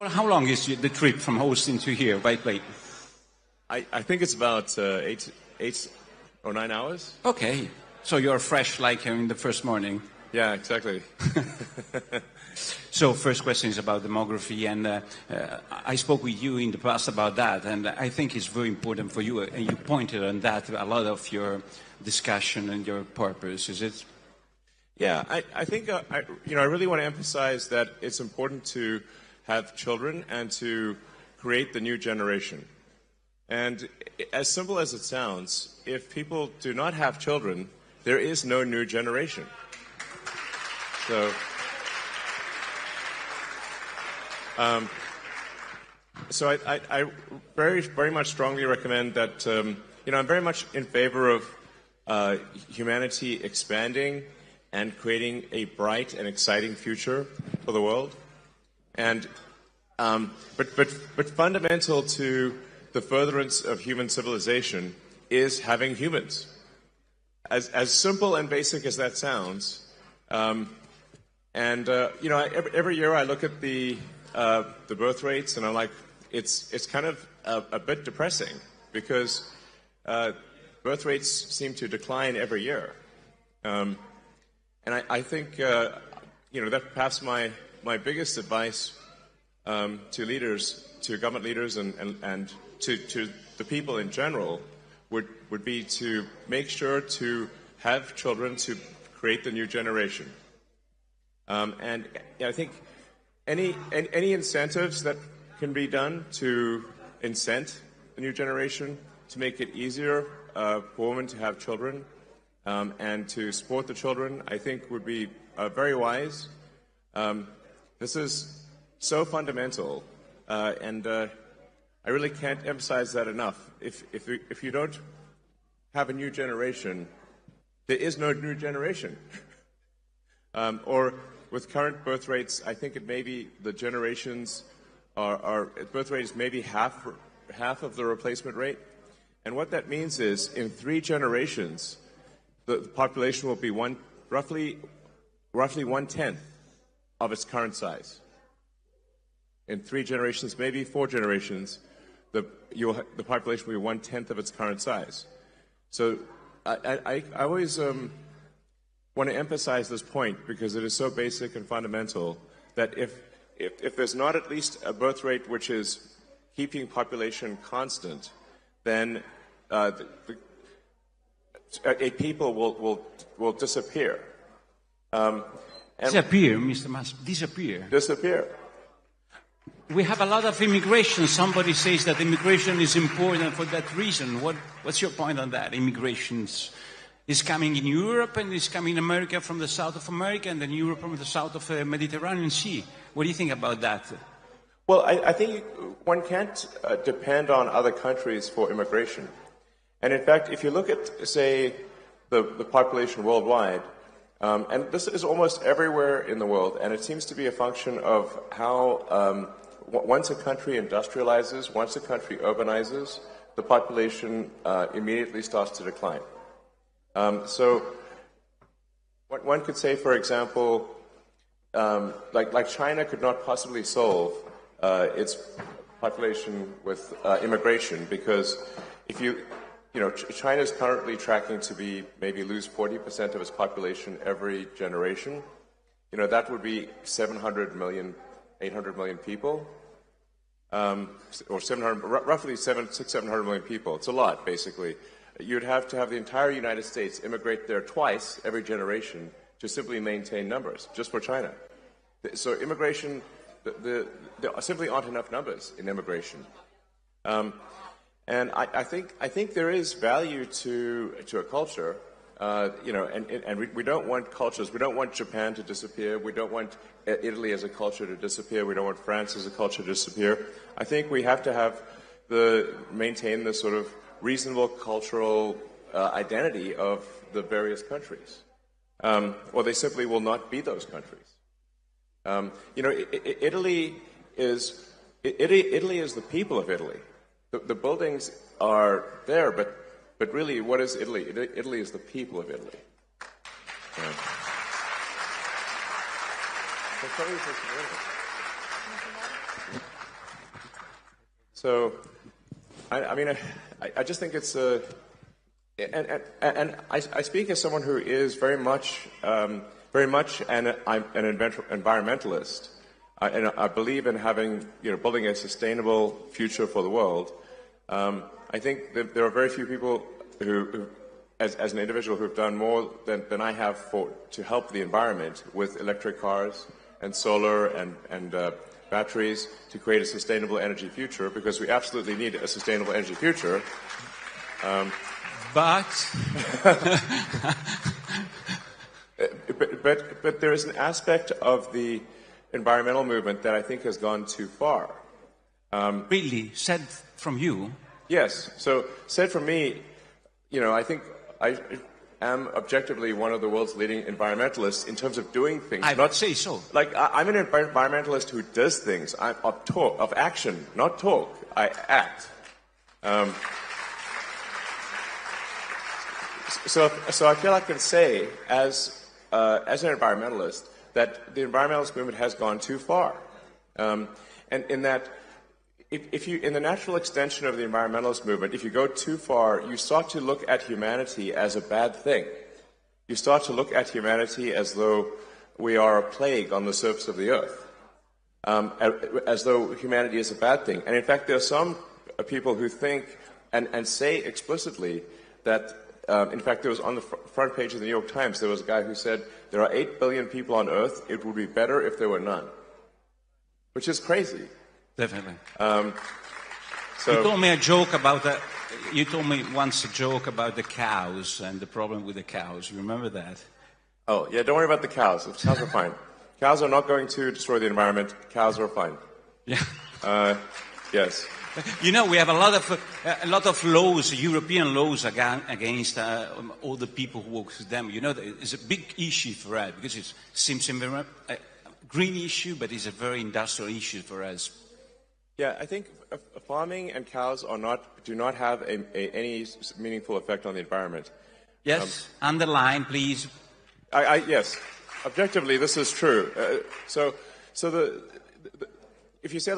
Well, how long is the trip from Austin to here by plane? I think it's about 8 or 9 hours. Okay, so you're fresh like in the first morning. Yeah, exactly. So first question is about demography, and I spoke with you in the past about that, and I think it's very important for you, and you pointed on that a lot of your discussion and your purpose, is it? Yeah, I think I really want to emphasize that it's important to have children and to create the new generation. And as simple as it sounds, if people do not have children, there is no new generation. So I very, very much strongly recommend that, I'm very much in favor of humanity expanding and creating a bright and exciting future for the world. And, but fundamental to the furtherance of human civilization is having humans. As simple and basic as that sounds, every year I look at the birth rates, and I'm like, it's kind of a bit depressing because birth rates seem to decline every year, and I think that perhaps my biggest advice to leaders, to government leaders, and to the people in general would be to make sure to have children to create the new generation. And I think any incentives that can be done to incent the new generation, to make it easier for women to have children and to support the children, I think would be very wise. This is so fundamental, and I really can't emphasize that enough. If you don't have a new generation, there is no new generation. Or with current birth rates, I think it may be the generations birth rate is maybe half of the replacement rate. And what that means is in 3 generations, the population will be roughly 1/10 of its current size. In 3 generations, maybe 4 generations, the population will be 1/10 of its current size. So I always want to emphasize this point because it is so basic and fundamental that if there's not at least a birth rate which is keeping population constant, then a people will disappear. Disappear, Mr. Musk, disappear. Disappear. We have a lot of immigration. Somebody says that immigration is important for that reason. What's your point on that? Immigration is coming in Europe and is coming in America from the south of America and then Europe from the south of the Mediterranean Sea. What do you think about that? Well, I think one can't depend on other countries for immigration. And in fact, if you look at, say, the population worldwide, and this is almost everywhere in the world, and it seems to be a function of how once a country industrializes, once a country urbanizes, the population immediately starts to decline. So one could say, for example, like China could not possibly solve its population with immigration because China is currently tracking to be maybe lose 40% of its population every generation. That would be 700 million, 800 million people, or 700, roughly 700 million people. It's a lot, basically. You'd have to have the entire United States immigrate there twice every generation to simply maintain numbers, just for China. So immigration, there simply aren't enough numbers in immigration. And I think there is value to a culture, and we don't want cultures. We don't want Japan to disappear. We don't want Italy as a culture to disappear. We don't want France as a culture to disappear. I think we have to maintain the sort of reasonable cultural identity of the various countries, or they simply will not be those countries. Italy is the people of Italy. The buildings are there, but really, what is Italy? Italy is the people of Italy. Yeah. So, I mean, I just think it's a, and I speak as someone who is very much an environmentalist, and I believe in having, building a sustainable future for the world. I think that there are very few people who as an individual, who have done more than I have to help the environment with electric cars and solar and batteries to create a sustainable energy future, because we absolutely need a sustainable energy future. But there is an aspect of the environmental movement that I think has gone too far. Really, said from you? Yes. So said from me, I think I am objectively one of the world's leading environmentalists in terms of doing things. I would say so. Like, I'm an environmentalist who does things. I'm of action, not talk. I act. So I feel I can say, as an environmentalist, that the environmentalist movement has gone too far, and in that, if you, in the natural extension of the environmentalist movement, if you go too far, you start to look at humanity as a bad thing. You start to look at humanity as though we are a plague on the surface of the earth, as though humanity is a bad thing. And in fact, there are some people who think and say explicitly that, in fact, there was on the front page of the New York Times, there was a guy who said, there are 8 billion people on Earth, it would be better if there were none. Which is crazy. Definitely. So you told me a joke about that. You told me once a joke about the cows and the problem with the cows. You remember that? Oh, yeah, don't worry about the cows. The cows are fine. Cows are not going to destroy the environment. Cows are fine. Yeah. Yes. We have a lot of laws, European laws against all the people who work with them. It's a big issue for us because it seems a green issue, but it's a very industrial issue for us. Yeah, I think farming and cows do not have any meaningful effect on the environment. Yes, underline, please. Yes, objectively, this is true. If you say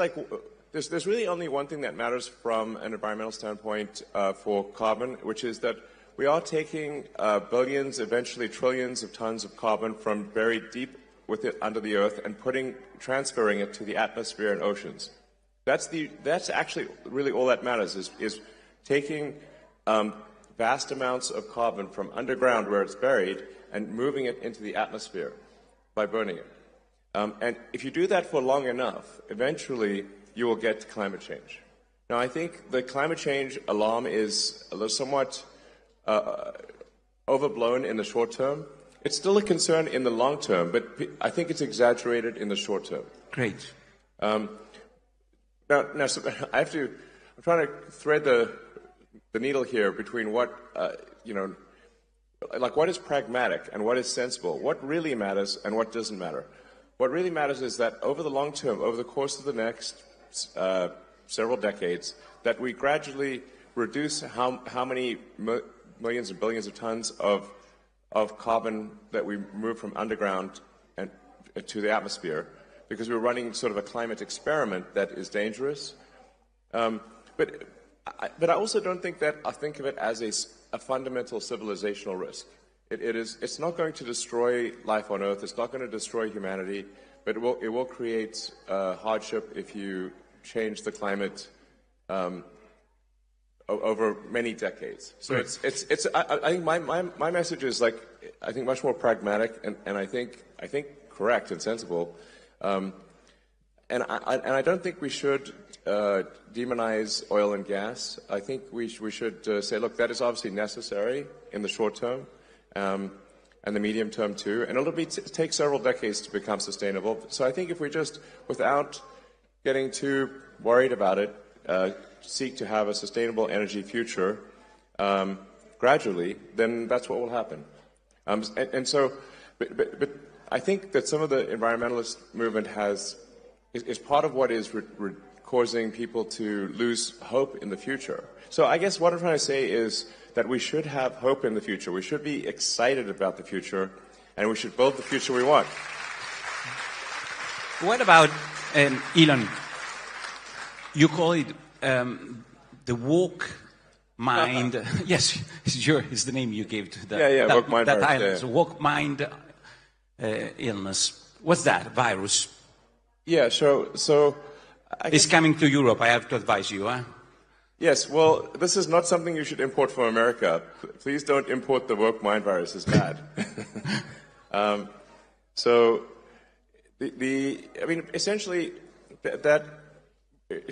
there's really only one thing that matters from an environmental standpoint for carbon, which is that we are taking billions, eventually trillions of tons of carbon from very deep under the earth and transferring it to the atmosphere and oceans. That's actually really all that matters is taking vast amounts of carbon from underground where it's buried and moving it into the atmosphere by burning it. And if you do that for long enough, eventually you will get climate change. Now, I think the climate change alarm is somewhat overblown in the short term. It's still a concern in the long term, but I think it's exaggerated in the short term. Great. Now, so I'm trying to thread the needle here between what, what is pragmatic and what is sensible, what really matters and what doesn't matter. What really matters is that over the long term, over the course of the next several decades, that we gradually reduce how many millions and billions of tons of carbon that we move from underground and to the atmosphere, because we're running sort of a climate experiment that is dangerous. But I also don't think that I think of it as a fundamental civilizational risk. It's not going to destroy life on Earth. It's not going to destroy humanity, but it will create hardship if you change the climate over many decades. So right. I think my message is I think much more pragmatic and I think correct and sensible. And I don't think we should demonize oil and gas. I think we should say, look, that is obviously necessary in the short term and the medium term too, and it'll take several decades to become sustainable. So I think if we just, without getting too worried about it, seek to have a sustainable energy future gradually, then that's what will happen. But I think that some of the environmentalist movement is part of what is causing people to lose hope in the future. So I guess what I'm trying to say is that we should have hope in the future. We should be excited about the future, and we should build the future we want. What about, Elon, you call it the woke mind. Yes, it's the name you gave to woke mind that virus, illness. yeah. Woke mind illness. What's that virus? Yeah, so It's coming to Europe. I have to advise you, huh? yes, well, this is not something you should import from America. Please don't import the woke mind virus. It's bad. So, I mean, essentially, that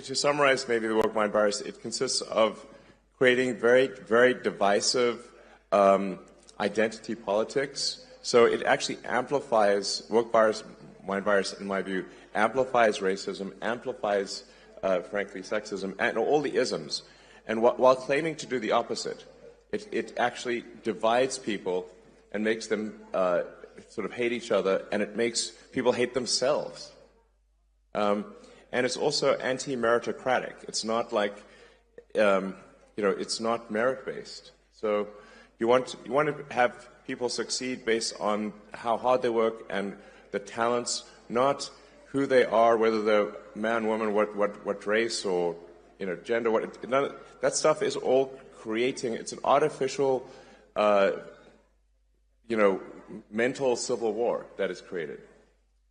to summarize maybe the woke mind virus, it consists of creating very, very divisive identity politics. So it actually amplifies, woke mind virus, in my view, amplifies racism, amplifies, frankly, sexism, and all the isms. And while claiming to do the opposite, it actually divides people and makes them sort of hate each other, and it makes people hate themselves. And it's also anti-meritocratic. It's not like, it's not merit-based. So you want to have people succeed based on how hard they work and the talents, not who they are, whether they're man, woman, what race or gender. That stuff is all creating. It's an artificial, mental civil war that is created.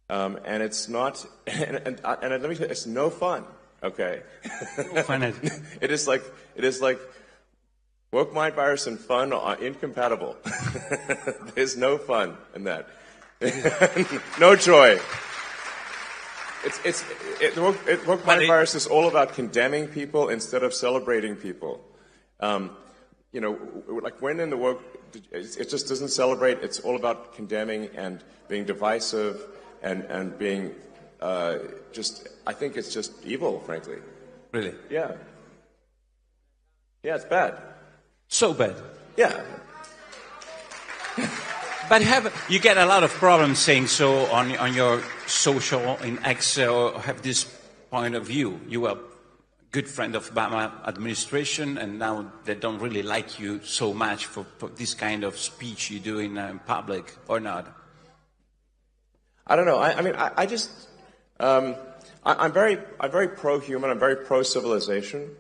And it's not, and let me tell you, it's no fun. Okay. No fun. It is like woke mind virus and fun are incompatible. There's no fun in that. No joy. Woke mind virus is all about condemning people instead of celebrating people. Like when in the woke, it just doesn't celebrate. It's all about condemning and being divisive and being I think it's just evil, frankly. Really? Yeah. Yeah, it's bad. So bad. Yeah. But you get a lot of problems saying so on your social in X, or have this point of view. You were a good friend of Obama administration, and now they don't really like you so much for this kind of speech you do in public, or not? I don't know. I'm very pro-human. I'm very pro-civilization.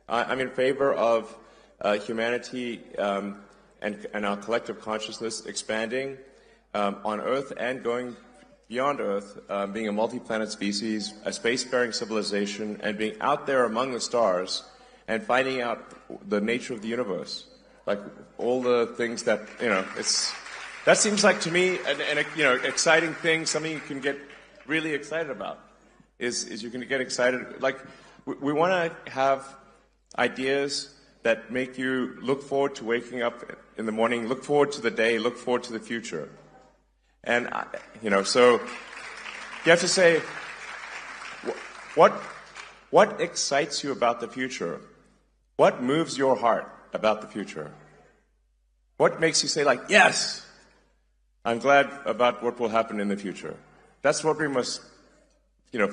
I'm in favor of humanity and our collective consciousness expanding on Earth and going beyond Earth, being a multi-planet species, a spacefaring civilization, and being out there among the stars and finding out the nature of the universe, like all the things that that seems like to me an exciting thing, something you can get really excited about. Is you can get excited, like we want to have ideas that make you look forward to waking up in the morning, look forward to the day, look forward to the future. And, so you have to say, what excites you about the future? What moves your heart about the future? What makes you say, like, yes, I'm glad about what will happen in the future? That's what we must,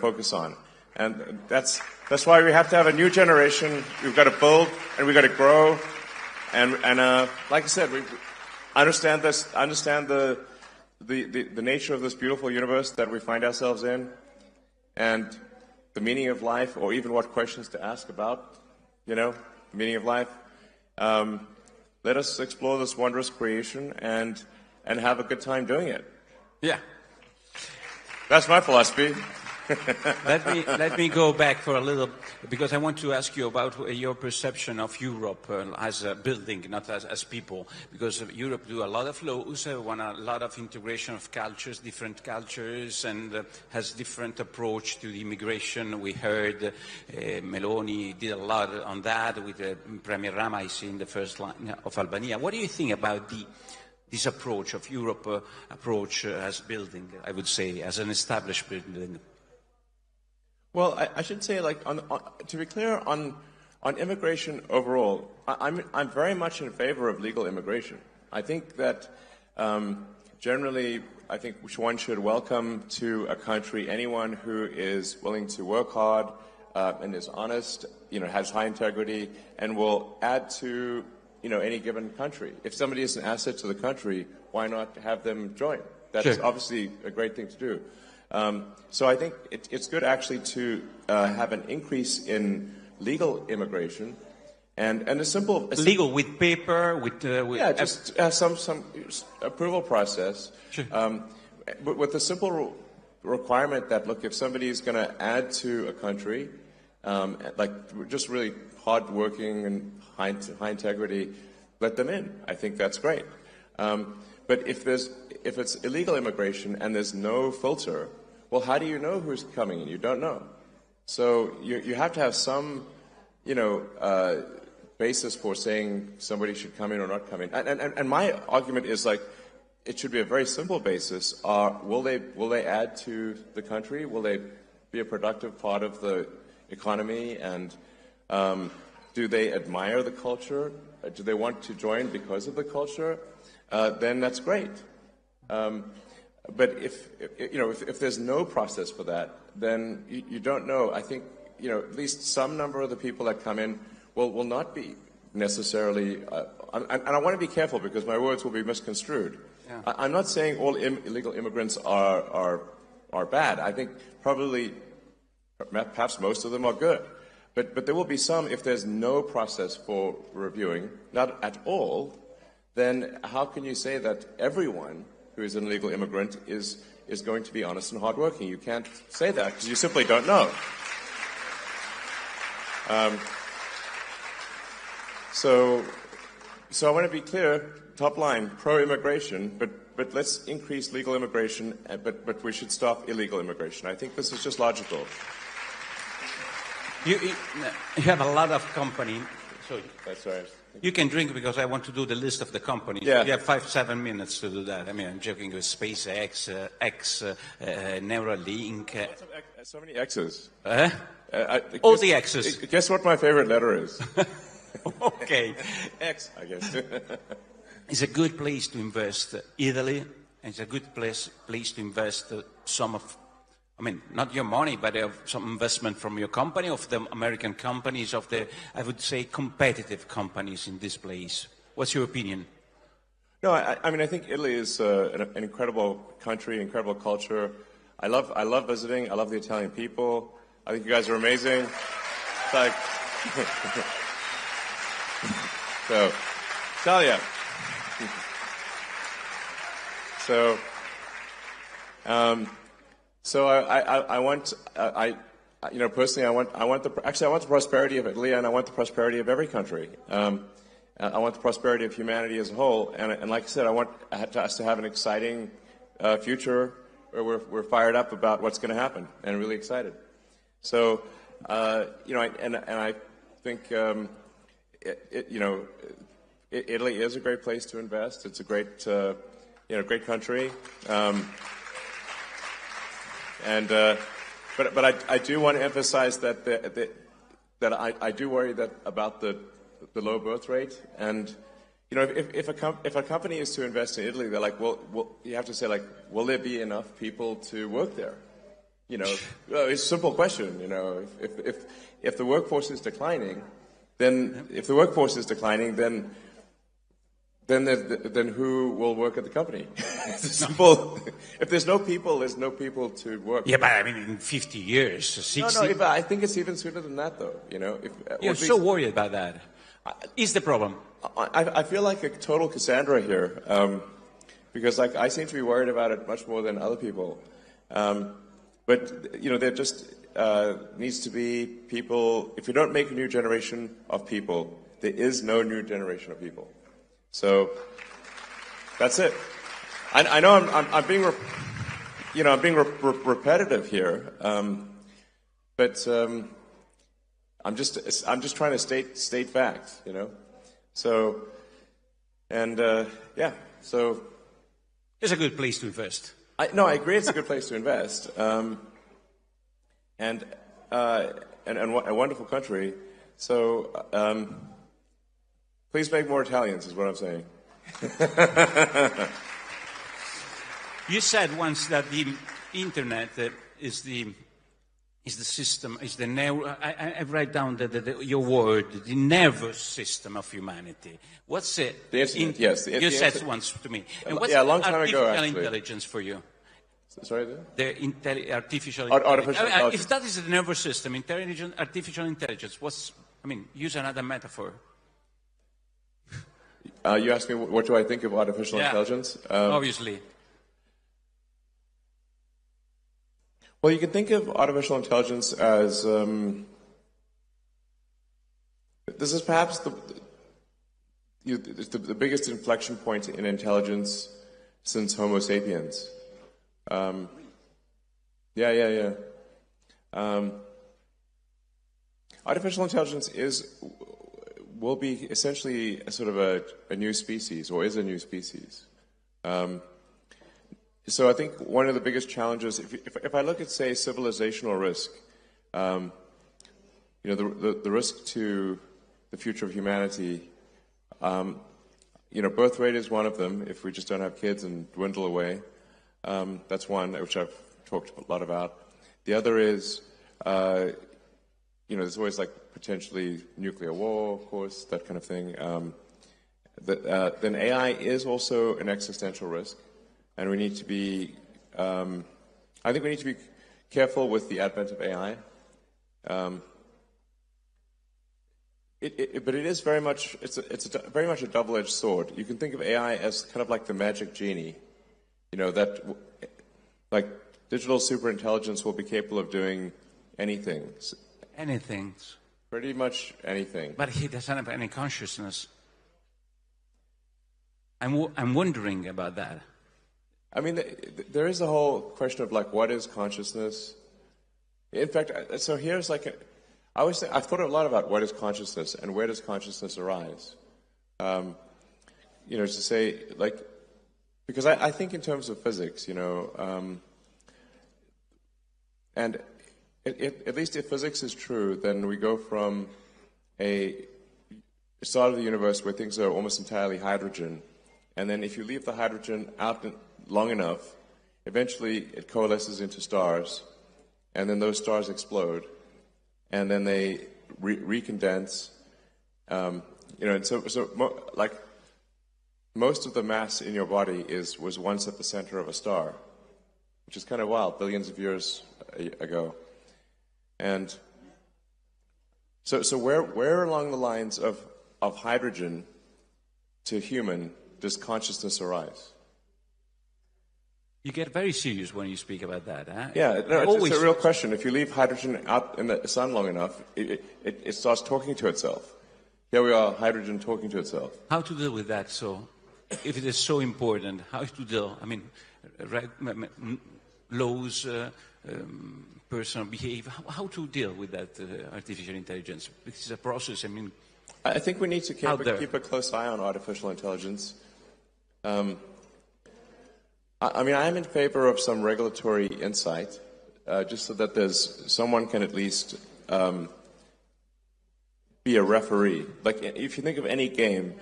focus on. And that's why we have to have a new generation. We've got to build and we've got to grow. And like I said, we understand the nature of this beautiful universe that we find ourselves in, and the meaning of life, or even what questions to ask about, the meaning of life. Let us explore this wondrous creation and have a good time doing it. Yeah. That's my philosophy. Let me go back for a little, because I want to ask you about your perception of Europe as a building, not as people. Because Europe do a lot of laws, want a lot of integration of cultures, different cultures, and has different approach to the immigration. We heard Meloni did a lot on that with Premier Rama, I see, in the first line of Albania. What do you think about this approach of Europe, approach as building, I would say, as an established building? Well, I should say, like, to be clear, on immigration overall, I'm very much in favor of legal immigration. I think that generally, I think one should welcome to a country anyone who is willing to work hard and is honest, has high integrity, and will add to any given country. If somebody is an asset to the country, why not have them join? That's Sure. obviously a great thing to do. So I think it's good actually to have an increase in legal immigration, and a simple legal with paper, with yeah, just some approval process. Sure. But with the simple requirement that, look, if somebody is going to add to a country, like just really hardworking and high integrity, let them in. I think that's great. But if it's illegal immigration and there's no filter, well, how do you know who's coming in? You don't know. So you have to have some, basis for saying somebody should come in or not come in. And my argument is like, it should be a very simple basis. Will they add to the country? Will they be a productive part of the economy? And do they admire the culture? Do they want to join because of the culture? Then that's great. But if there's no process for that, then you don't know. I think at least some number of the people that come in will not be necessarily. And I want to be careful because my words will be misconstrued. Yeah. I'm not saying all illegal immigrants are bad. I think perhaps most of them are good. But there will be some, if there's no process for reviewing, not at all, then how can you say that everyone who is an illegal immigrant is going to be honest and hardworking? You can't say that because you simply don't know. So I want to be clear, top line, pro-immigration, but let's increase legal immigration, but we should stop illegal immigration. I think this is just logical. You have a lot of companies. So that's right. You can drink because I want to do the list of the companies. Yeah. You have 5-7 minutes to do that. I mean, I'm joking with SpaceX, Neuralink. So many X's. All the X's. Guess what my favorite letter is? Okay. X, I guess. It's a good place to invest. Italy, and it's a good place to invest some of, not your money, but some investment from your company, of the American companies, of the, I would say, competitive companies in this place. What's your opinion? No, I think Italy is an incredible country, incredible culture. I love visiting. I love the Italian people. I think you guys are amazing. It's like, so, Italia. So I want personally I want the prosperity of Italy, and I want the prosperity of every country. I want the prosperity of humanity as a whole, and like I said, I want us to have an exciting future where we're fired up about what's going to happen and really excited. So I think Italy is a great place to invest. It's a great great country. But I do want to emphasize that I do worry about the low birth rate, and if a company is to invest in Italy, they're like, well, you have to say, like, will there be enough people to work there? It's a simple question. If the workforce is declining, then then who will work at the company? It's simple. If there's no people, there's no people to work. Yeah, but in 50 years, 60... No, I think it's even sooner than that, though. You're so worried about that. Is the problem? I feel like a total Cassandra here, because I seem to be worried about it much more than other people. But there just needs to be people. If you don't make a new generation of people, there is no new generation of people. So that's it. I know I'm being repetitive here, but I'm just trying to state facts, So so it's a good place to invest. I agree. It's a good place to invest, and a wonderful country. So. Please make more Italians, is what I'm saying. You said once that the internet is the system, is the I write down your word, the nervous system of humanity. What's it? The internet, yes. You said once to me. And what's a long time ago, artificial actually. intelligence for you? Sorry? The artificial Artificial intelligence. If that is the nervous system, artificial intelligence, use another metaphor. You asked me what do I think of artificial intelligence? Obviously. Well, you can think of artificial intelligence as this is perhaps the biggest inflection point in intelligence since Homo sapiens. Artificial intelligence will be essentially a sort of a new species, or is a new species. So I think one of the biggest challenges, if I look at, say, civilizational risk, the risk to the future of humanity, birth rate is one of them. If we just don't have kids and dwindle away, that's one which I've talked a lot about. The other is, there's always like potentially nuclear war, of course, that kind of thing. Then AI is also an existential risk, and we need to be. I think we need to be careful with the advent of AI. But it is very much very much a double-edged sword. You can think of AI as kind of like the magic genie, that like digital superintelligence will be capable of doing anything. Anything. Pretty much anything. But he doesn't have any consciousness. I'm wondering about that. I mean, there is a whole question of like, what is consciousness? In fact, so here's like I've thought a lot about what is consciousness and where does consciousness arise. To say like, because I think in terms of physics, and at least if physics is true, then we go from a start of the universe where things are almost entirely hydrogen, and then if you leave the hydrogen out long enough, eventually it coalesces into stars, and then those stars explode, and then they recondense, and like most of the mass in your body was once at the center of a star, which is kind of wild, billions of years ago. And so where along the lines of hydrogen to human does consciousness arise? You get very serious when you speak about that, huh? Yeah, no, it's a real question. If you leave hydrogen out in the sun long enough, it starts talking to itself. Here we are, hydrogen talking to itself. How to deal with that? So, if it is so important, how to deal? I mean, laws, personal behavior. How to deal with that artificial intelligence? This is a process. I mean, I think we need to keep a close eye on artificial intelligence. I mean, I'm in favor of some regulatory insight, just so that someone can at least be a referee. Like, if you think of any game,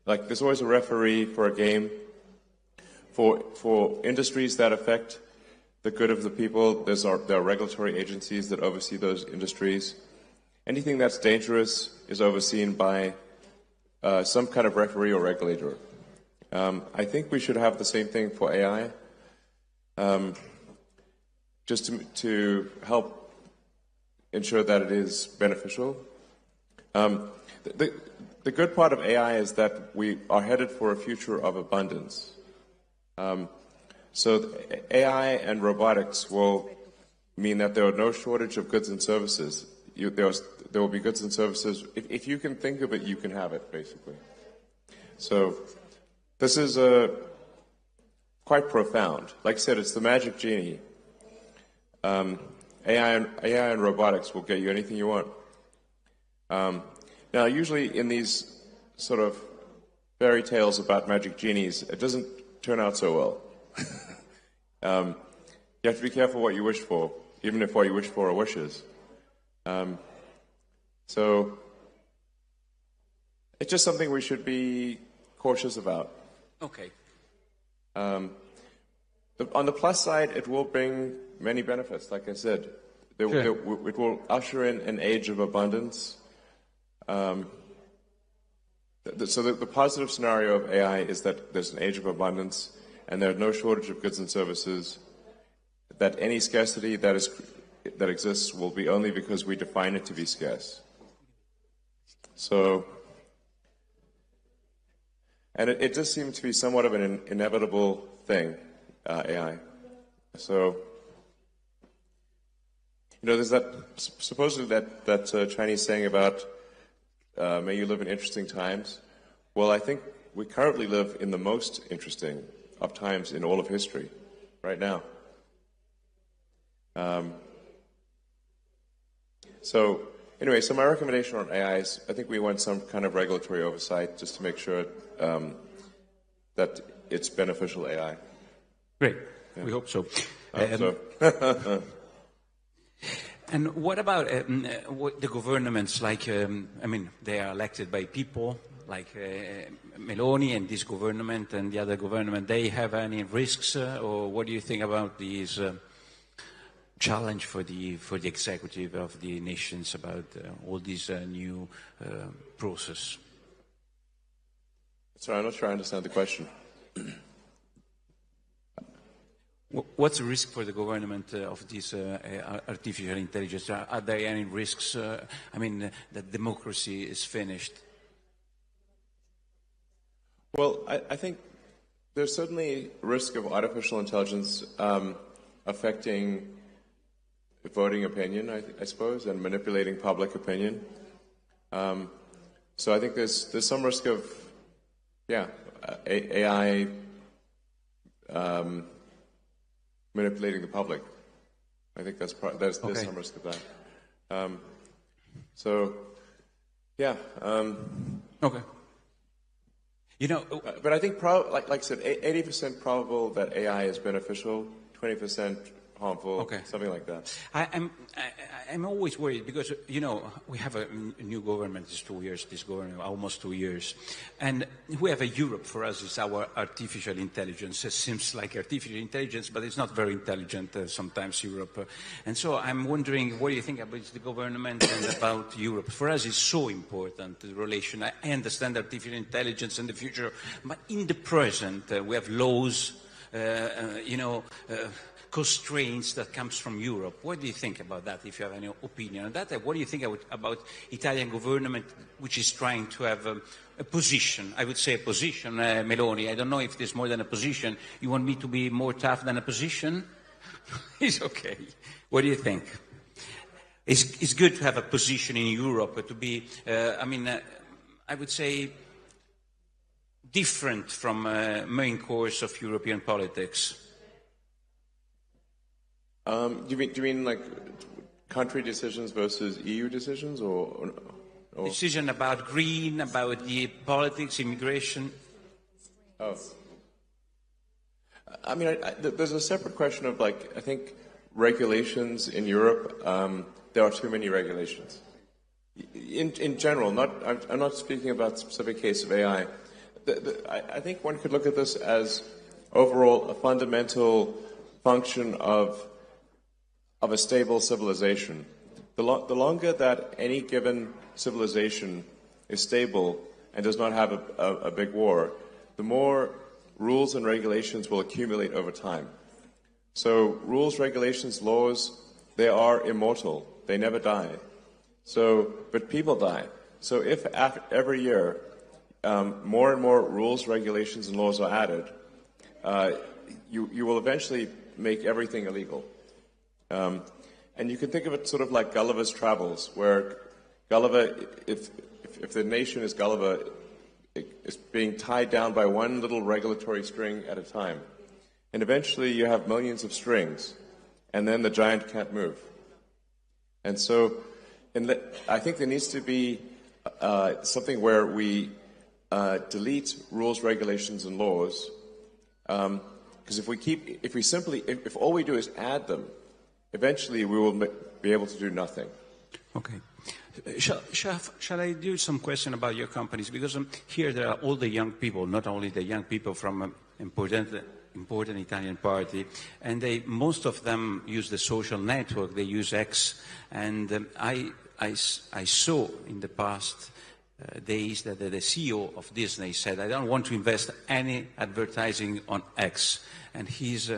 like there's always a referee for a game. For industries that affect the good of the people, there are regulatory agencies that oversee those industries. Anything that's dangerous is overseen by some kind of referee or regulator. I think we should have the same thing for AI, just to help ensure that it is beneficial. The good part of AI is that we are headed for a future of abundance. So AI and robotics will mean that there are no shortage of goods and services. There will be goods and services. If you can think of it, you can have it, basically. So this is quite profound. Like I said, it's the magic genie. AI and robotics will get you anything you want. Now, usually in these sort of fairy tales about magic genies, it doesn't turn out so well. You have to be careful what you wish for, even if what you wish for are wishes. So it's just something we should be cautious about. Okay. On the plus side, it will bring many benefits. Like I said, it will usher in an age of abundance. So the positive scenario of AI is that there's an age of abundance, and there are no shortage of goods and services, that any scarcity that exists will be only because we define it to be scarce. So, and it does seem to be somewhat of an inevitable thing, AI. So, you know, there's that supposedly that Chinese saying about may you live in interesting times. Well, I think we currently live in the most interesting of times in all of history, right now. So anyway, so my recommendation on AI is I think we want some kind of regulatory oversight just to make sure that it's beneficial AI. Great. Yeah. We hope so. So. And what about the governments? Like, I mean, they are elected by people, like Meloni and this government and the other government. They have any risks, or what do you think about these challenge for the executive of the nations about all this new process? Sorry, I'm not sure I understand the question. What's the risk for the government of this artificial intelligence? Are there any risks? I mean, that democracy is finished? Well, I think there's certainly risk of artificial intelligence affecting voting opinion, I suppose, and manipulating public opinion. So I think there's some risk of, AI manipulating the public. I think there's some risk of that. Okay. You know, but I think, like I said, 80% probable that AI is beneficial, 20% harmful, something like that. I'm always worried because, you know, we have a new government, it's 2 years, this government, almost 2 years. And we have a Europe, for us, is our artificial intelligence. It seems like artificial intelligence, but it's not very intelligent sometimes, Europe. And so I'm wondering, what do you think about the government and about Europe? For us, it's so important, the relation. I understand artificial intelligence in the future, but in the present, we have laws, constraints that comes from Europe. What do you think about that, if you have any opinion on that? What do you think about Italian government, which is trying to have a position, I would say a position, Meloni? I don't know if there's more than a position. You want me to be more tough than a position? It's okay. What do you think? It's good to have a position in Europe, to be, I would say, different from main course of European politics. Do you mean like country decisions versus EU decisions, or? Decision about green, about the politics, immigration? Oh. I mean, there's a separate question of, like, I think regulations in Europe, there are too many regulations. In general, I'm not speaking about a specific case of AI. I think one could look at this as overall a fundamental function of a stable civilization. The longer that any given civilization is stable and does not have a big war, the more rules and regulations will accumulate over time. So rules, regulations, laws, they are immortal. They never die. But people die. So if every year more and more rules, regulations, and laws are added, you will eventually make everything illegal. And you can think of it sort of like Gulliver's Travels, where Gulliver, if the nation is Gulliver, is being tied down by one little regulatory string at a time. And eventually you have millions of strings, and then the giant can't move. And so I think there needs to be something where we delete rules, regulations, and laws, because if all we do is add them, eventually we will be able to do nothing. Okay. Shall I do some question about your companies? Because here there are all the young people, not only the young people from important Italian party, and most of them use the social network. They use X, and I saw in the past days that the CEO of Disney said, I don't want to invest any advertising on X. And he's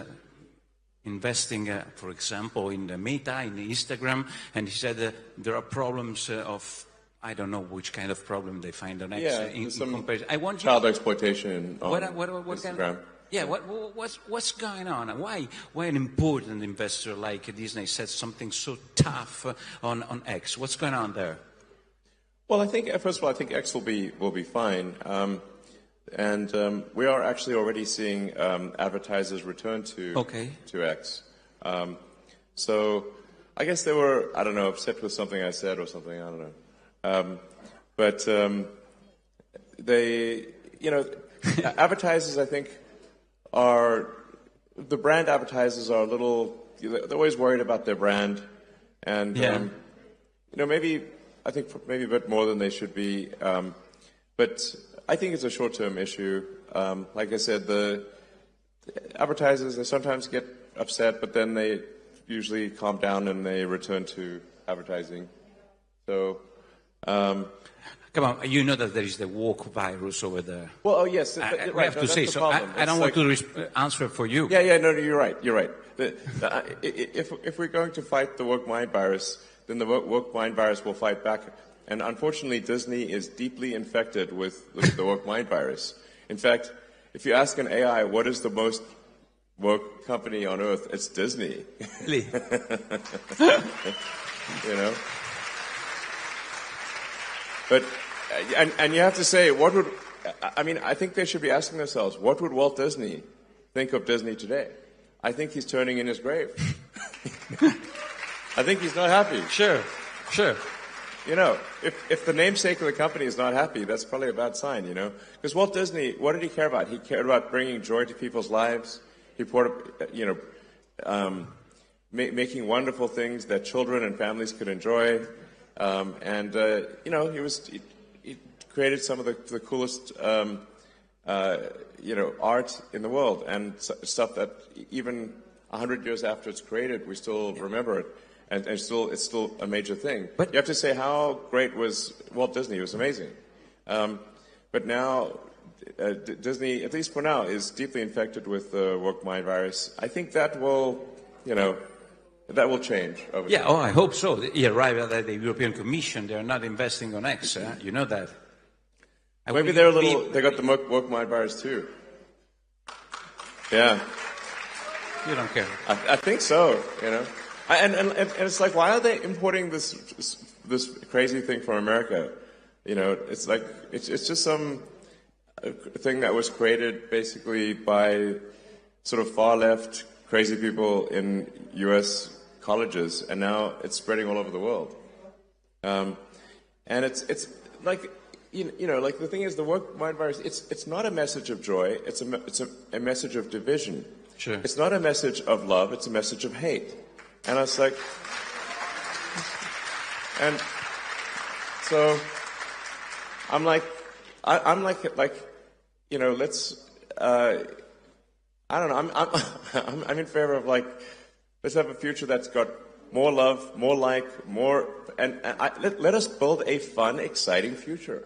investing, for example, in the Meta, in the Instagram, and he said there are problems of, I don't know which kind of problem they find on X. In some comparison. I want child exploitation on what Instagram. Kind of, yeah, what's going on? Why an important investor like Disney said something so tough on X? What's going on there? Well, I think first of all, I think X will be fine, and we are actually already seeing advertisers return to X. So I guess they were, I don't know, upset with something I said or something. I don't know, but they, advertisers, I think, the brand advertisers are a little. They're always worried about their brand, and maybe. I think maybe a bit more than they should be, but I think it's a short-term issue. Like I said, the advertisers, they sometimes get upset, but then they usually calm down and they return to advertising. So, come on, you know that there is the woke virus over there. Well, oh yes, I have to say so. I don't want to answer for you. Yeah, no, you're right. If we're going to fight the woke mind virus, then the woke mind virus will fight back. And unfortunately, Disney is deeply infected with the woke mind virus. In fact, if you ask an AI what is the most woke company on earth, it's Disney. Really? But, and you have to say, I think they should be asking themselves, what would Walt Disney think of Disney today? I think he's turning in his grave. I think he's not happy. Sure. If the namesake of the company is not happy, that's probably a bad sign, Because Walt Disney, what did he care about? He cared about bringing joy to people's lives. He making wonderful things that children and families could enjoy. He created some of the coolest, art in the world, and stuff that even 100 years after it's created, we still remember it. And it's still a major thing. But you have to say, how great was Walt Disney? He was amazing. But now, Disney, at least for now, is deeply infected with the woke mind virus. I think that will, that will change over time. I hope so. You're right that the European Commission, they're not investing on X. You know that. Maybe they got the woke mind virus too. Yeah. You don't care. I think so, And it's like, why are they importing this crazy thing from America? It's like it's just some thing that was created basically by sort of far left crazy people in U.S. colleges, and now it's spreading all over the world. And it's like like the thing is, the woke mind virus. It's not a message of joy. It's a message of division. Sure. It's not a message of love. It's a message of hate. And I was like, and so I'm like, let's, I don't know, I'm in favor of let's have a future that's got more love, more and let us build a fun, exciting future.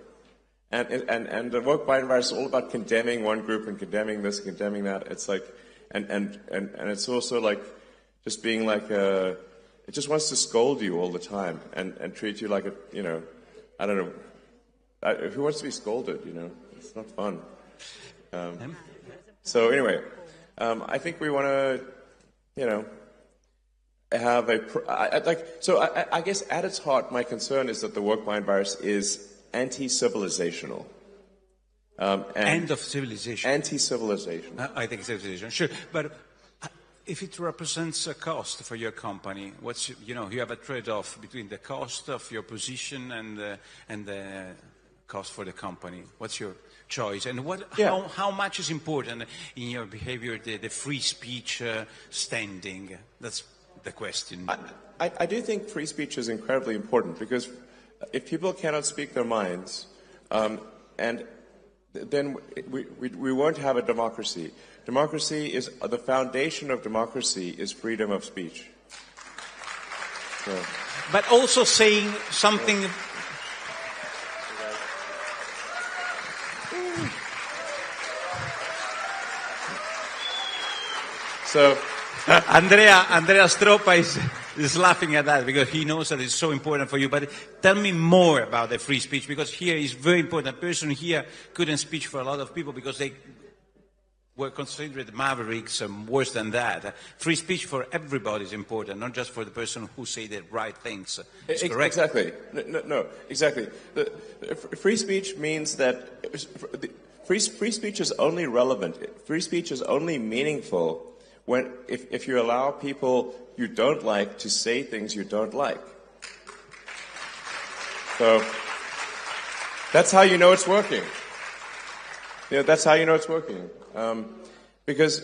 And the woke mind virus is all about condemning one group and condemning this, condemning that. It's like, and it's also like, just being like it just wants to scold you all the time and treat you like I don't know. Who wants to be scolded, It's not fun. So anyway, I think we want to, have I guess at its heart, my concern is that the woke mind virus is anti-civilizational. End of civilization. Anti-civilization. I think civilization, sure. But if it represents a cost for your company, you have a trade-off between the cost of your position and the cost for the company. What's your choice? And how much is important in your behavior, the free speech standing? That's the question. I do think free speech is incredibly important, because if people cannot speak their minds, and then we won't have a democracy. The foundation of democracy is freedom of speech. So. But also saying something So Andrea Stroppa is laughing at that because he knows that it's so important for you. But tell me more about the free speech, because here is very important. A person here couldn't speak for a lot of people because they were considered mavericks and worse than that. Free speech for everybody is important, not just for the person who say the right things. It's correct. Exactly. No, exactly. Free speech means that free speech is only relevant. Free speech is only meaningful if you allow people you don't like to say things you don't like. So that's how you know it's working. That's how you know it's working. Because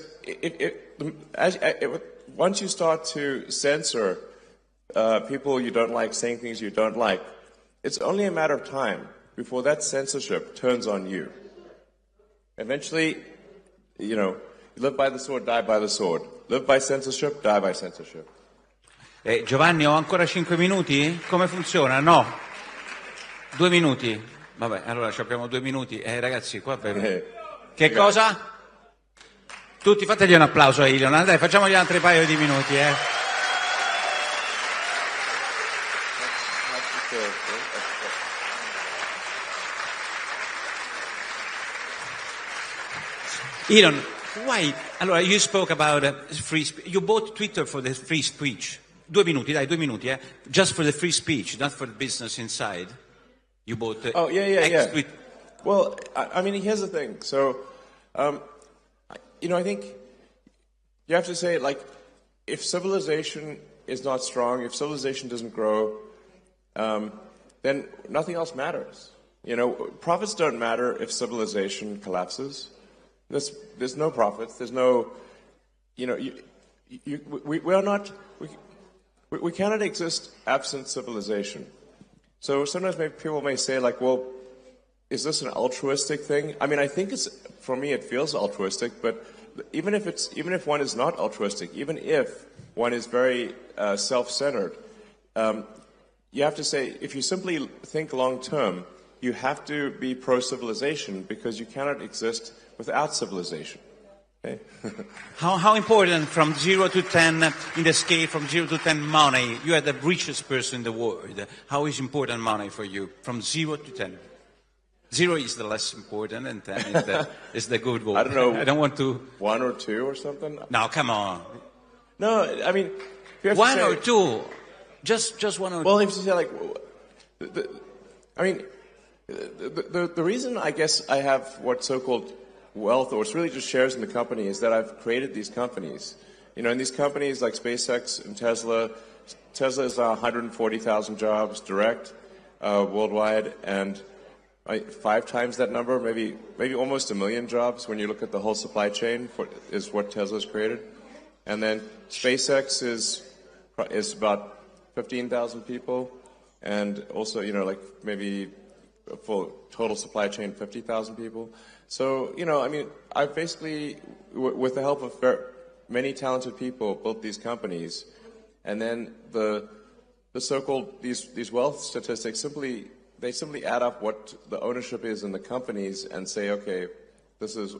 once you start to censor people you don't like saying things you don't like, it's only a matter of time before that censorship turns on you. Eventually, you live by the sword, die by the sword. Live by censorship, die by censorship. Giovanni, ho ancora 5 minuti? Come funziona? No. 2 minuti? Vabbè, allora abbiamo 2 minuti. Ragazzi, qua Che cosa? Tutti fategli un applauso a Elon. Dai, facciamogli altri paio di minuti, Elon, why? Allora, you spoke about free speech. You bought Twitter for the free speech. 2 minuti, dai, 2 minuti, Just for the free speech, not for the business inside. You bought yeah. Well, I mean, here's the thing. So, I think you have to say, like, if civilization is not strong, if civilization doesn't grow, then nothing else matters. Profits don't matter if civilization collapses. There's no profits. There's no, we cannot exist absent civilization. So sometimes people may say, like, well, is this an altruistic thing? I mean, I think for me, it feels altruistic, but even if one is not altruistic, even if one is very self-centered, you have to say, if you simply think long-term, you have to be pro-civilization because you cannot exist without civilization. Okay? How important from 0 to 10 in the scale from 0 to 10 money? You are the richest person in the world. How is important money for you from 0 to 10? 0 is the less important and 10 is the good one. I don't know. I don't want to... 1 or 2 or something? No, come on. No, I mean... 1 or 2. Just 1 or 2. Well, if you say, like... The reason I guess I have what so-called wealth, or it's really just shares in the company, is that I've created these companies. In these companies like SpaceX and Tesla is 140,000 jobs direct worldwide, and 5 times that number, maybe almost 1 million jobs when you look at the whole supply chain is what Tesla's created. And then SpaceX is about 15,000 people, and also, like maybe for total supply chain, 50,000 people. So, I mean, I've basically, with the help of many talented people, built these companies, and then the so-called these wealth statistics simply add up what the ownership is in the companies and say, okay, this is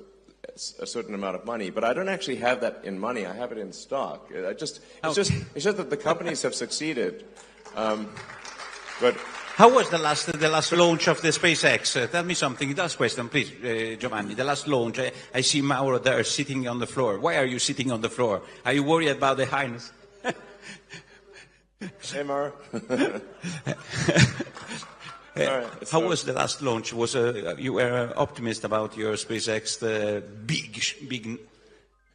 a certain amount of money. But I don't actually have that in money. I have it in stock. It's just that the companies have succeeded. But how was the last launch of the SpaceX? Tell me something. Last question, please, Giovanni. The last launch. I see Mauro there sitting on the floor. Why are you sitting on the floor? Are you worried about the highness? Hey, Mauro. How was the last launch? You were optimist about your SpaceX, the big?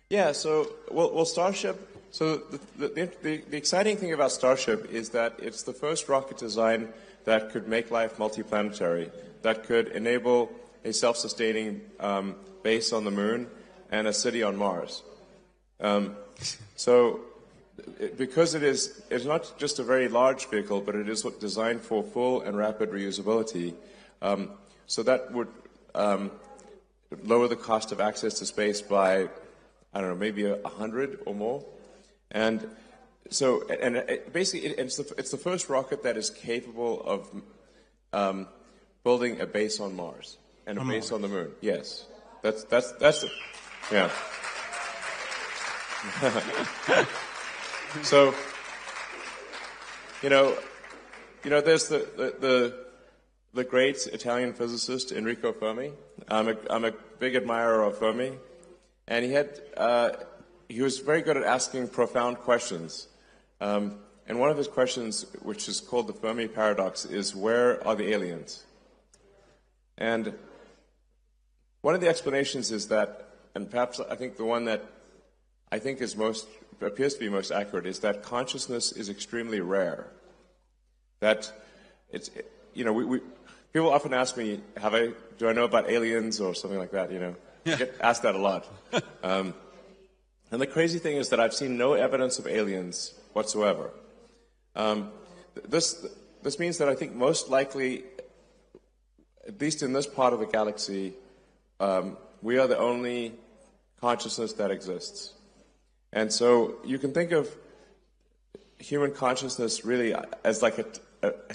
Yeah. So, well, Starship. So the exciting thing about Starship is that it's the first rocket design that could make life multiplanetary, that could enable a self-sustaining base on the moon and a city on Mars. Because it's not just a very large vehicle, but it is designed for full and rapid reusability. So that would lower the cost of access to space by, I don't know, maybe 100 or more. And so, basically, it's the first rocket that is capable of building a base on Mars and a base on the moon. Yes, that's it. Yeah. So, there's the great Italian physicist Enrico Fermi. I'm a big admirer of Fermi, and he was very good at asking profound questions. And one of his questions, which is called the Fermi paradox, is where are the aliens? And one of the explanations is that, and perhaps I think the one that I think appears to be most accurate, is that consciousness is extremely rare. That people often ask me, do I know about aliens or something like that? I get asked that a lot. And the crazy thing is that I've seen no evidence of aliens whatsoever. This means that I think most likely, at least in this part of the galaxy, we are the only consciousness that exists. And so you can think of human consciousness really as like a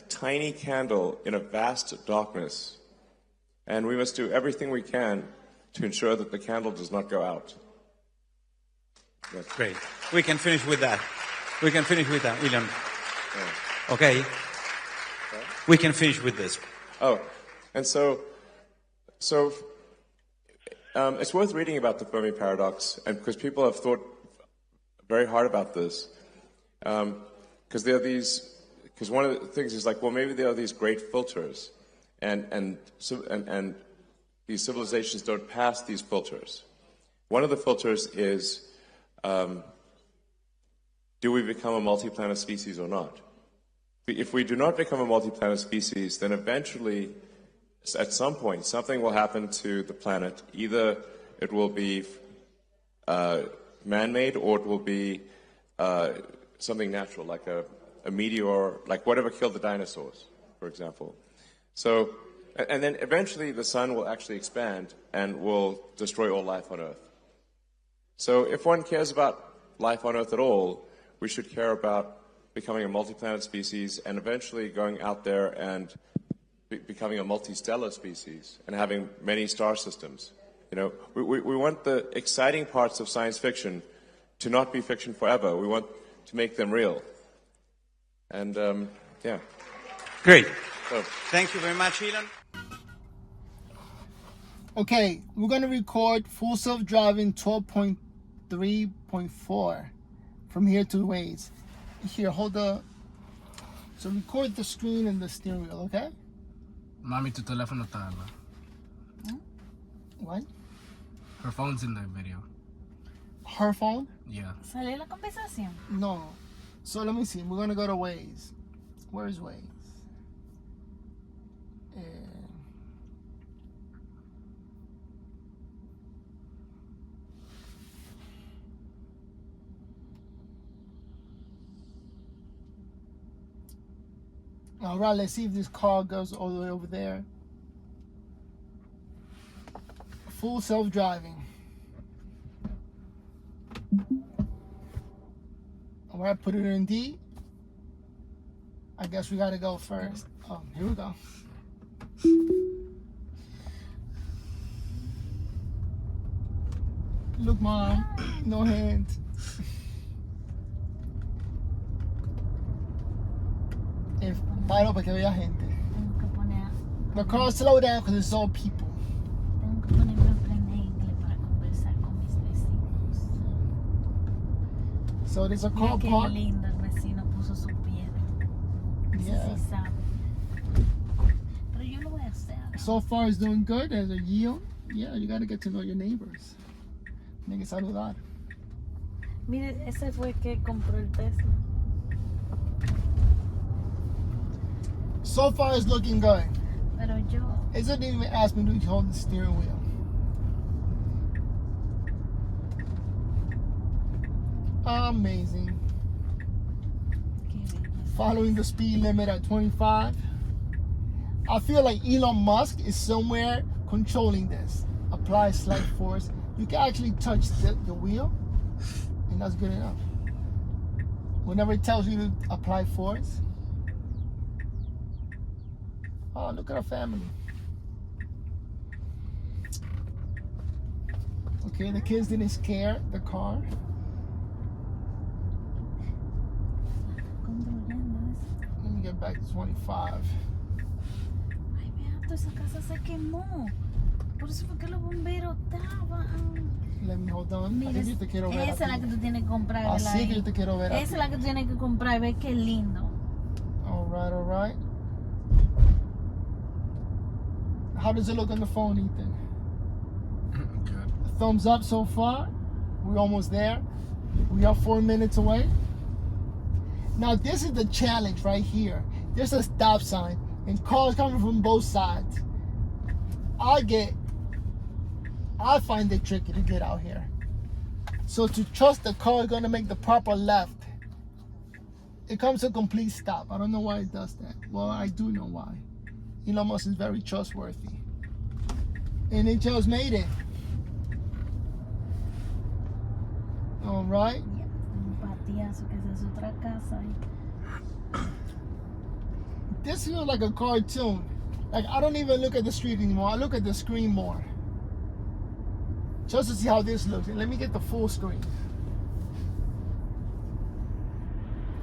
tiny candle in a vast darkness. And we must do everything we can to ensure that the candle does not go out. That's great. We can finish with that. Elon. Yeah. Okay. We can finish with this. Oh, and so it's worth reading about the Fermi paradox, and because people have thought very hard about this, because one of the things is like, well, maybe there are these great filters, and these civilizations don't pass these filters. One of the filters is, do we become a multi-planet species or not? If we do not become a multi-planet species, then eventually, at some point, something will happen to the planet. Either it will be man-made, or it will be something natural, like a meteor, like whatever killed the dinosaurs, for example. So, and then eventually the sun will actually expand and will destroy all life on Earth. So if one cares about life on Earth at all, we should care about becoming a multi-planet species and eventually going out there and becoming a multi-stellar species and having many star systems. We want the exciting parts of science fiction to not be fiction forever. We want to make them real. And, yeah. Great. So, thank you very much, Elon. Okay, we're going to record full self-driving 12.3.4 from here to Waze. Here, so record the screen and the steering wheel, okay? Mami, tu teléfono está, ¿verdad? What? Her phone's in the video. Her phone? Yeah. ¿Salió la conversación? No. So let me see. We're going to go to Waze. Where's Waze? All right, let's see if this car goes all the way over there. Full self-driving. All right, put it in D. I guess we gotta go first. Oh, here we go. Look, Mom, no hands. Paro para que vea gente. Tengo que poner. The car slow down because it's all people. Tengo que ponerme a aprender inglés para conversar con mis vecinos. So there's a car Mira qué park. lindo el vecino puso su piedra. Ese Yeah. sí sabe. Pero yo lo voy a hacer. So far it's doing good as a yield. Yeah, you gotta get to know your neighbors. Tienen que saludar. Mire, ese fue el que compró el Tesla. So far it's looking good. Pero yo. It doesn't even ask me to hold the steering wheel. Amazing. Qué lindo. Following the speed limit at 25. I feel like Elon Musk is somewhere controlling this. Apply slight force. You can actually touch the wheel, and that's good enough. Whenever it tells you to apply force. Oh, look at our family. Okay, the kids didn't scare the car. get back to 25. Ay, beato, esa casa se quemó. Por eso fue que los bomberos estaban. Let me hold on. Mira, Así que yo te quiero ver. esa es la que tú tienes que comprar. Así que yo te quiero ver. Esa es la que tú tienes que comprar y ver qué lindo. All right. How does it look on the phone, Ethan? Good. Thumbs up so far. We're almost there. We are 4 minutes away. Now this is the challenge right here. There's a stop sign and cars coming from both sides. I find it tricky to get out here. So to trust the car is gonna make the proper left, it comes to a complete stop. I don't know why it does that. Well, I do know why. Elon Musk is very trustworthy. And it just made it. All right. Un patiazo que esa es otra casa. This feels like a cartoon. Like I don't even look at the street anymore. I look at the screen more. Just to see how this looks. And let me get the full screen.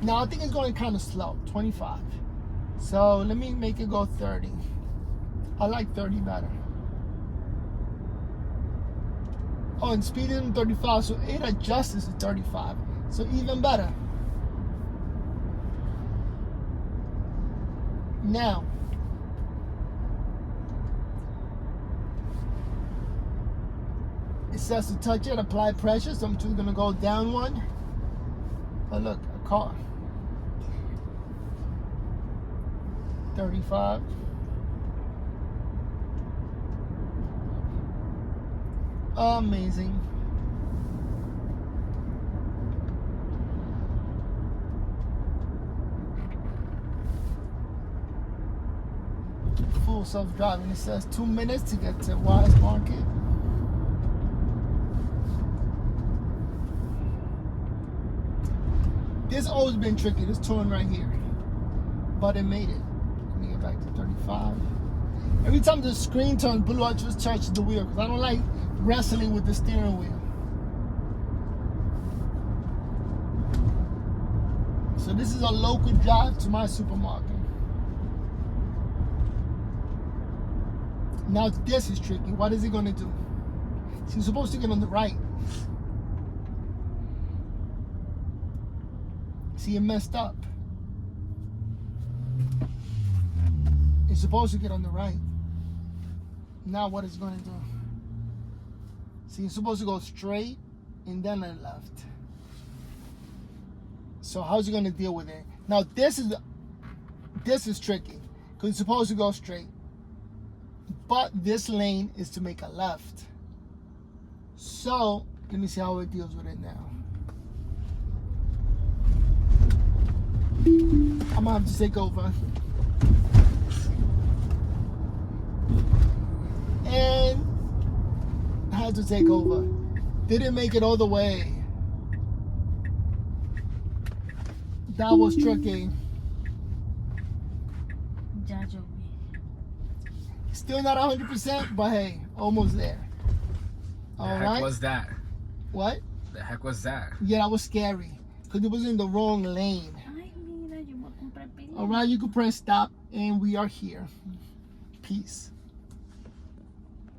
Now I think it's going kind of slow, 25. So let me make it go 30. I like 30 better. Oh, and speed is 35, so it adjusts to 35. So even better. Now, it says to touch it, apply pressure, so I'm just gonna go down one. Oh look, a car. 35. Amazing. Full self-driving. It says 2 minutes to get to Wise Market. This always been tricky, this turn right here. But it made it. Let me get back to 35. Every time the screen turns blue, I just touch the wheel because I don't like wrestling with the steering wheel. So this is a local drive to my supermarket. Now this is tricky. What is it gonna do? So you're supposed to get on the right. See, it messed up. It's supposed to get on the right. Now what is it gonna do? See, you're supposed to go straight and then on left. So how's it gonna deal with it? Now this is tricky because it's supposed to go straight, but this lane is to make a left. So let me see how it deals with it now. I'm gonna have to take over. And I had to take over. Didn't make it all the way. That was tricky. Ya yo vi. Still not 100%, but hey, almost there. All The right. heck was that? What? The heck was that? Yeah, that was scary because it was in the wrong lane. Ay, mira, yo voy a comprar pila. All right, you can press stop, and we are here. Peace.